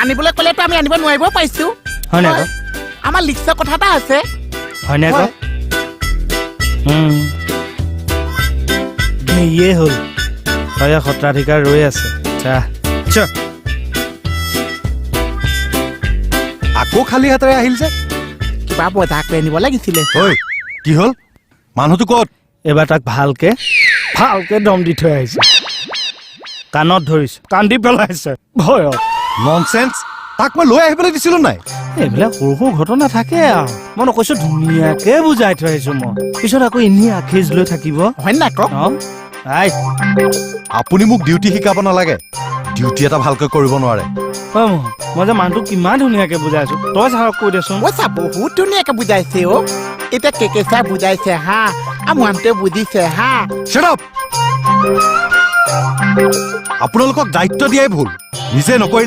আনিবলৈ ক'লেতো আমি আনিব নোৱাৰিব পাইছো হয় নাই আমাৰ লিখৰ কথা এটা আছে হয় নাই ইয়ে হ'ল তই সত্ৰাধিকাৰ ৰৈ আছে আকৌ খালী হাতেৰে আহিল যে কিবা বজাৰ কৰি আনিব লাগিছিলে ঐ কি হ'ল মানুহটো ক'ত এইবাৰ তাক ভালকে দম দি থৈ আহিছে কাণত ধৰিছে কান্দি পেলাইছে ভয়ত ননচেন্স তাক মই লৈ আহিবলৈ দিছিলো নাই এইবিলাক সৰু সৰু ঘটনা থাকে আৰু মই নকৈছো ধুনীয়াকে বুজাই থৈ আহিছো মই পিছত আকৌ এনেই আখেজ লৈ থাকিব হয় নাই কওক আপুনি মোক ডিউটি শিকাব নালাগে ডিউটি এটা ভালকৈ কৰিব নোৱাৰে মই যে মানুহটোক কিমান ধুনীয়াকে বুজাইছো তই ছাৰক কৈ দেচোন পইচা বহুত ধুনীয়াকে বুজাইছে অ এতিয়া কেকেচা বুজাইছে হা আৰু মানুহটোৱে বুজিছে হা Shut up! আপোনালোকক দায়িত্ব দিয়াই ভুল নিজে নকৰিলে